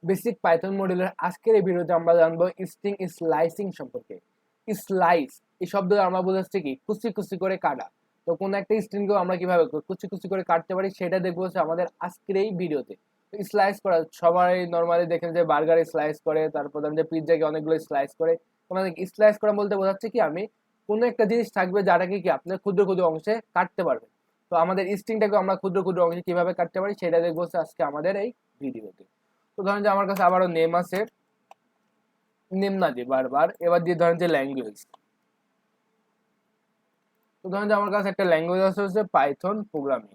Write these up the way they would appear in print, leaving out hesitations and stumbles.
Basic Python মডিউলের আজকের এই ভিডিওতে আমরা জানবো স্ট্রিং স্লাইসিং সম্পর্কে। স্লাইস এই শব্দ আমরা বোঝাচ্ছি কি কুচি কুচি করে কাটা। তো কোন একটা স্ট্রিংকেও আমরা কিভাবে কুচি কুচি করে কাটতে পারি সেটা দেখবো হচ্ছে আমাদের আজকের এই ভিডিওতে। স্লাইস করা সবাই নর্মালি দেখেন যে বার্গারে স্লাইস করে, তারপর যে পিৎজাকে অনেকগুলো স্লাইস করে। তোমাদের স্লাইস করা বলতে বোঝাচ্ছে কি আমি কোনো একটা জিনিস থাকবে যাটাকে কি আপনি ক্ষুদ্র ক্ষুদ্র অংশে কাটতে পারবেন। তো আমাদের স্ট্রিংটাকে আমরা ক্ষুদ্র ক্ষুদ্র অংশে কিভাবে কাটতে পারি সেটা দেখবো হচ্ছে আজকে আমাদের এই ভিডিওতে। তো ধরেন যে আমার কাছে আবারও নেম আছে, নেম না দিই বারবার, এবার দিয়ে ধরেন যে ল্যাঙ্গুয়েজ। তো ধরেন যে আমার কাছে একটা ল্যাঙ্গুয়েজ আছে হচ্ছে পাইথন প্রোগ্রামিং।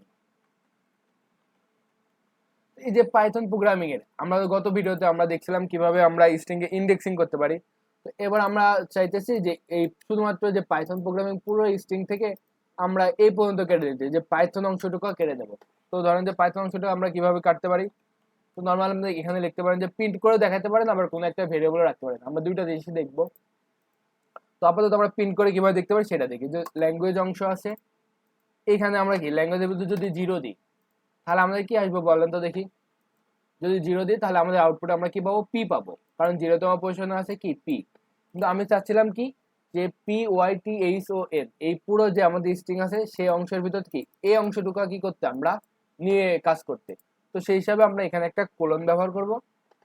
এই যে পাইথন প্রোগ্রামিং এর আমরা গত ভিডিওতে আমরা দেখছিলাম কিভাবে আমরা স্ট্রিং এ ইন্ডেক্সিং করতে পারি। তো এবার আমরা চাইতেছি যে এই শুধুমাত্র যে পাইথন প্রোগ্রামিং পুরো স্ট্রিং থেকে আমরা এই পর্যন্ত কেটে দিতে, যে পাইথন অংশটুকু কেটে দেবো। তো ধরেন যে পাইথন অংশটা আমরা কিভাবে কাটতে পারি। তো নর্মাল আপনি এখানে লিখতে পারেন যে প্রিন্ট করে দেখাতে পারেন, আবার কোনো একটা ভেরিয়েবল রাখতে পারেন। আমরা দুইটা জিনিসই দেখবো। তো আপাতত আমরা প্রিন্ট করে কিভাবে দেখতে পারি সেটা দেখি। যে ল্যাঙ্গুয়েজ অংশ আছে, এখানে আমরা কি ল্যাঙ্গুয়েজের ভিতরে যদি জিরো দিই তাহলে আমাদের কি আসবো বলেন তো দেখি। যদি জিরো দিই তাহলে আমাদের আউটপুট আমরা কি পাবো, পি পাবো, কারণ জিরোতম পজিশনে আছে কি পি। কিন্তু আমি চাচ্ছিলাম কি যে P Y T H O N এই পুরো যে আমাদের স্ট্রিং আছে সেই অংশের ভিতর কি এই অংশটুকু কি করতে আমরা নিয়ে কাজ করতে। তো সেই হিসাবে আমরা এখানে একটা কোলন ব্যবহার করব।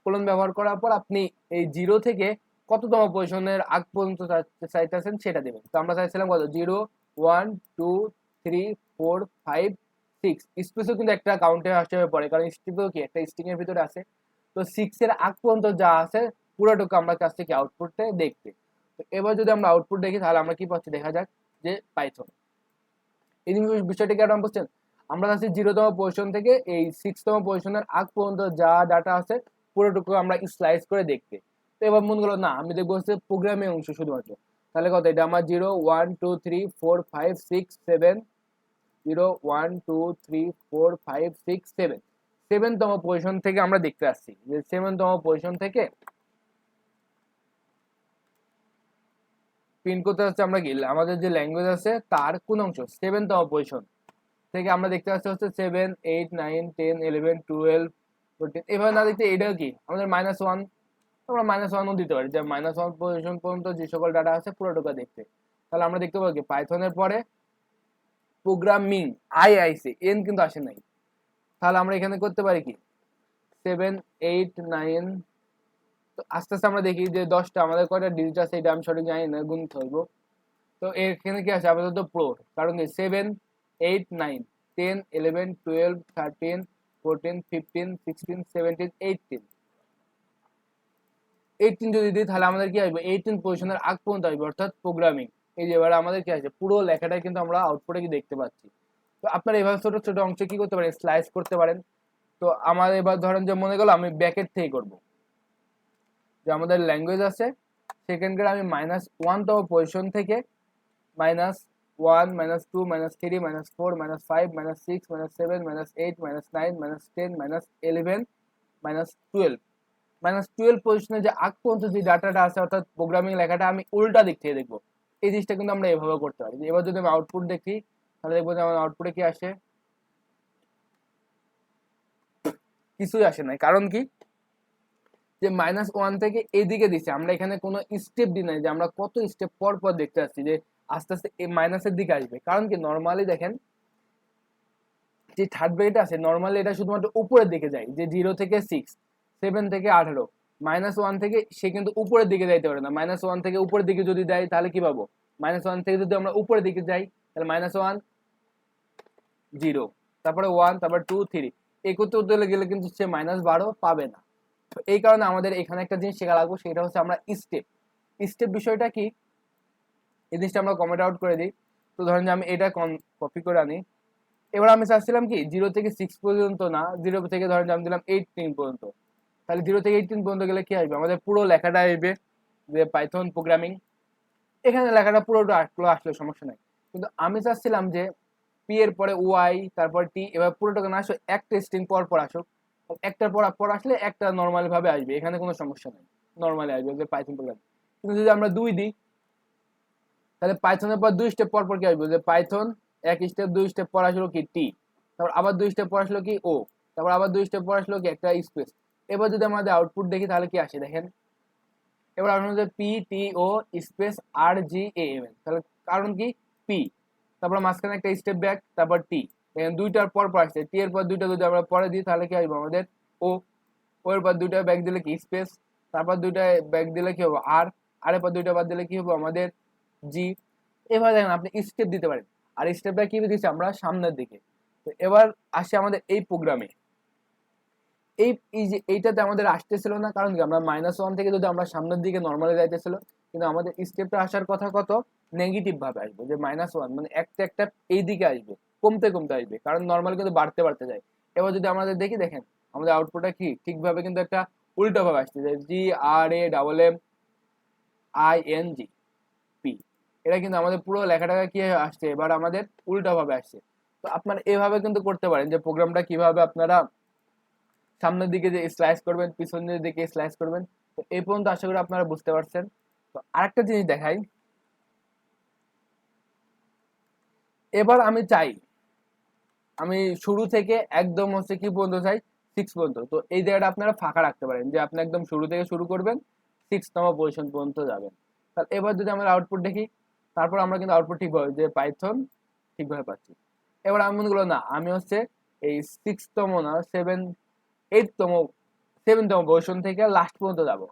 কোলন ব্যবহার করার পর আপনি এই জিরো থেকে কততম পজিশনের আগ পর্যন্ত চাইতেছেন সেটা দেবেন। তো আমরা চাইছিলাম কত, 0 1 2 3 4 5 6 স্পেসও কিন্তু একটা কাউন্টে আসতে পড়ে, কারণ স্ট্রিংও কি একটা স্ট্রিং এর ভিতরে আছে। তো 6 এর আগ পর্যন্ত যা আছে পুরোটুকু আমরা কাছ থেকে আউটপুটে দেখতে। তো এবার যদি আমরা আউটপুট দেখি তাহলে আমরা কি পাচ্ছি দেখা যাক। যে পাইথন এই বিষয়টা কি আপনারা বুঝছেন। আমরা চাচ্ছি জিরোতম পজিশন থেকে এই 6তম পজিশনের আগ পর্যন্ত যা ডাটা আছে পুরোটুকু আমরা স্লাইস করে দেখতে। তো এবার মন গেল না আমি দেখবো হচ্ছে প্রোগ্রামিং অংশ শুধুমাত্র। তাহলে কত, এটা আমার 0 1 2 3 4 5 6 7, 0 1 2 3 4 5 6 7 7তম পজিশন থেকে আমরা দেখতে আসছি। যে 7তম পজিশন থেকে প্রিন্ট করতে হচ্ছে আমরা কি আমাদের যে ল্যাঙ্গুয়েজ আছে তার কোন অংশ 7তম পজিশন থেকে আমরা দেখতে পাচ্ছি হচ্ছে 7 8 9 10 11 12 14। এভাবে না দেখতে এটা কি আমাদের -1, আমরা -1ও দিতে পারি, যে -1 পজিশন পর্যন্ত যে সকল ডাটা আছে পুরোটুকু দেখতে। তাহলে আমরা দেখতে পাবো কি পাইথনের পরে প্রোগ্রামিং আই আইসে এন কিন্তু আসে নাই। তাহলে আমরা এখানে করতে পারি কি 7 8 9। তো আস্তে আস্তে আমরা দেখি যে 10টা আমাদের কয়টা ডিজিট আছে এটা আমি সঠিক জানি না, গুনতে হইব। তো এখানে কি আছে আপাতত প্রো, কারণ কি 7 8 9 10 11 12 13 14 15 16 17 18 18 যদি দিই তাহলে আমাদের কি আসবে 18 পজিশনের আগ পর্যন্ত আসবে, অর্থাৎ প্রোগ্রামিং। এই যে এবার আমাদের কি আছে পুরো লেখাটাই কিন্তু আমরা আউটপুটে কি দেখতে পাচ্ছি। তো আপনারা এভাবে ছোট ছোট অংশে কি করতে পারেন, স্লাইস করতে পারেন। তো আমার এবার ধরেন যে মনে গেল আমি ব্যাকেট থেকে করব। যে আমাদের ল্যাঙ্গুয়েজ আছে সেখানকার আমি -1তম পজিশন থেকে -1 -2 -3 -4 -5 -6 -7 -8 -9 -10 -11 -12 -12 পজিশনে যে আগ পর্যন্ত যে ডাটাটা আছে অর্থাৎ প্রোগ্রামিং লেখাটা আমি উল্টা দিক থেকে দেখবো। এই জিনিসটা কিন্তু আমরা এভাবে করতে পারি। এবার যদি আমি আউটপুট দেখি তাহলে দেখবো যে আমার আউটপুটে কি আসে, কিছুই আসে নাই। কারণ কি যে -1 থেকে এদিকে দিচ্ছে, আমরা এখানে কোনো স্টেপ দিই নাই যে আমরা কত স্টেপ পর পর দেখতে পাচ্ছি যে আস্তে আস্তে এই মাইনাসের দিকে আসবে। কারণ কি নর্মালি দেখেন যে থার্ড ব্রেকেট আছে নর্মালি এটা শুধুমাত্র উপরের দিকে যায়, যে 0 থেকে 6, 7 থেকে 18, -1 থেকে সে কিন্তু উপরের দিকে যাইতে পারে না। -1 থেকে উপরের দিকে যদি দেয় তাহলে কি পাবো, -1 থেকে যদি আমরা উপরের দিকে যাই তাহলে -1 0, তারপরে 1, তারপর 2 3 এই করতে করতে গেলে কিন্তু সে -12 পাবে না। এই কারণে আমাদের এখানে একটা জিনিস শেখা লাগবে, সেটা হচ্ছে আমরা স্টেপ। স্টেপ বিষয়টা কি এই জিনিসটা আমরা কমেন্ট আউট করে দিই। তো ধরেন যে আমি এটা কপি করে আনি। এবার আমি চাচ্ছিলাম কি 0 থেকে 6 পর্যন্ত না, 0 থেকে ধরেন আমি দিলাম 18 পর্যন্ত। তাহলে 0 থেকে 18 পর্যন্ত গেলে কি আসবে, আমাদের পুরো লেখাটা আসবে যে পাইথন প্রোগ্রামিং। এখানে লেখাটা পুরোটা আসলে সমস্যা নাই। কিন্তু আমি চাচ্ছিলাম যে পি এর পরে ওয়াই তারপর টি, এবার পুরোটাকে না আসো একটা স্ট্রিং পর পর আসুক। একটার পর পর আসলে একটা নর্মাল ভাবে আসবে, এখানে কোনো সমস্যা নেই, নর্মালি আসবে যে পাইথন প্রোগ্রাম। কিন্তু যদি আমরা 2 দিই তাহলে পাইথনের পর 2 স্টেপ পর পর কি আসবে, যে পাইথন 1 স্টেপ 2 স্টেপ পর আসলো কি টি, তারপর আবার 2 স্টেপ পর আসলো কি ও, তারপর আবার 2 স্টেপ পর আসলো কি একটা স্পেস। এবার যদি আমাদের আউটপুট দেখি তাহলে কি আসে দেখেন, এবার আমাদের পি টি ও স্পেস আর জি এ এম এন, তাহলে কারণ কি পি, তারপর মাঝখানে একটা স্টেপ ব্যাক, তারপর টি, দুইটার পর পর আসছে, টি এর পর দুইটা যদি আমরা পরে দিই তাহলে কি আসবে আমাদের ও, ও এর পর দুইটা ব্যাক দিলে কি স্পেস, তারপর দুইটা ব্যাক দিলে কি হবে আর, আর এর পর দুইটা বাদ দিলে কি হবে আমাদের জি। এবার দেখেন আপনি স্টেপ দিতে পারেন, আর স্টেপটা কি দিচ্ছি আমরা সামনের দিকে। তো এবার আসে আমাদের এই প্রোগ্রামে, এই এই যে এইটাতে আমাদের আসতেছিল না, কারণ কি আমরা -1 থেকে যদি আমরা সামনের দিকে নর্মালি যাইতেছিল, কিন্তু আমাদের স্টেপটা আসার কথা কত নেগেটিভ ভাবে আসবে, যে -1 মানে একটা একটা এই দিকে আসবে, কমতে কমতে আসবে, কারণ নর্মাল কিন্তু বাড়তে বাড়তে যায়। এবার যদি আমাদের দেখি দেখেন আমাদের আউটপুটটা কি ঠিকভাবে কিন্তু একটা উল্টো ভাবে আসছে, যে GRAMMING, এটা কিন্তু আমাদের পুরো লেখাটাকে কি আসছে এবার আমাদের উল্টো ভাবে আসছে। তো আপনারা এভাবে কিন্তু করতে পারেন, যে প্রোগ্রামটা কিভাবে আপনারা সামনের দিকে যে স্লাইস করবেন, পিছনের দিকে স্লাইস করবেন। তো এই পর্যন্ত আশা করি আপনারা বুঝতে পারছেন। তো আরেকটা জিনিস দেখাই, এবার আমি চাই আমি শুরু থেকে একদম হচ্ছে কি পর্যন্ত চাই 6 পর্যন্ত। তো এই জায়গাটা আপনারা ফাঁকা রাখতে পারেন, যে আপনি একদম শুরু থেকে শুরু করবেন 6তম পজিশন পর্যন্ত যাবেন। তাহলে এবার যদি আমরা আউটপুট দেখি, তারপর আমরা কিন্তু আউটপুট ঠিকভাবে যে পাইথন ঠিকভাবে পাচ্ছি। এবার আমি মনে করলাম না, আমি হচ্ছে এই 6তম না 8তম 7তম পজিশন থেকে লাস্ট পর্যন্ত যাবো।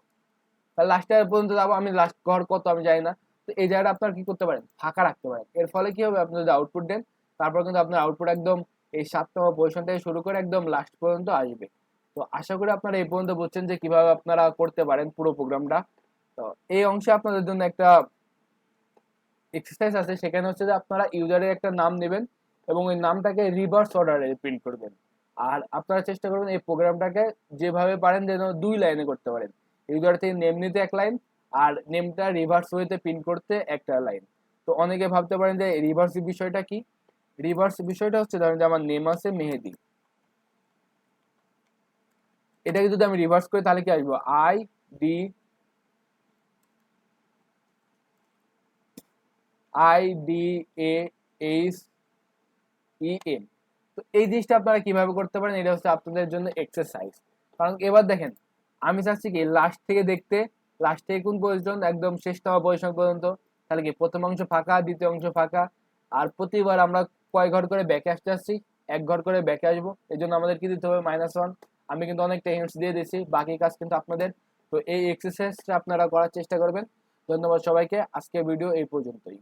তাহলে লাস্টের পর্যন্ত যাবো, আমি লাস্ট ঘর কত আমি জানি না। তো এই জায়গাটা আপনার কি করতে পারেন, ফাঁকা রাখতে পারেন। এর ফলে কি হবে, আপনি যদি আউটপুট দেন তারপর কিন্তু আপনার আউটপুট একদম এই 7তম পজিশন থেকে শুরু করে একদম লাস্ট পর্যন্ত আসবে। তো আশা করি আপনারা এই পর্যন্ত বুঝছেন যে কিভাবে আপনারা করতে পারেন পুরো প্রোগ্রামটা। তো এই অংশে আপনাদের জন্য একটা এক্সারসাইজ আছে, সেখানে হচ্ছে যে আপনারা ইউজারের একটা নাম নেবেন এবং ওই নামটাকে রিভার্স অর্ডারে প্রিন্ট করবেন। আর আপনারা চেষ্টা করবেন এই প্রোগ্রামটাকে যেভাবে পারেন যেন 2 লাইনে করতে পারেন। ইউজার থেকে নেম নিতে 1 লাইন, আর নেমটা রিভার্স ওয়েতে প্রিন্ট করতে একটা লাইন। তো অনেকে ভাবতে পারেন যে রিভার্স বিষয়টা কি। রিভার্স বিষয়টা হচ্ছে ধরেন যে আমার নেম আছে মেহেদি, এটাকে যদি আমি রিভার্স করি তাহলে কি আসবো ডি IDAHEM। তো এই জিনিসটা আপনারা কিভাবে করতে পারেন, এটা হচ্ছে আপনাদের জন্য এক্সারসাইজ। কারণ এবার দেখেন আমি চাচ্ছি কি লাস্ট থেকে দেখতে, লাস্ট থেকে কোন পজিশন একদম শেষতম পজিশন পর্যন্ত। তাহলে কি প্রথম অংশ ফাঁকা, দ্বিতীয় অংশ ফাঁকা, আর প্রতিবার আমরা কয় ঘর করে ব্যাকে আসতে আসছি, 1 ঘর করে ব্যাকে আসবো। এই জন্য আমাদের কি দিতে হবে -1। আমি কিন্তু অনেকটা হিন্টস দিয়ে দিচ্ছি, বাকি কাজ কিন্তু আপনাদের। তো এই এক্সারসাইজটা আপনারা করার চেষ্টা করবেন। ধন্যবাদ সবাইকে, আজকের ভিডিও এই পর্যন্তই।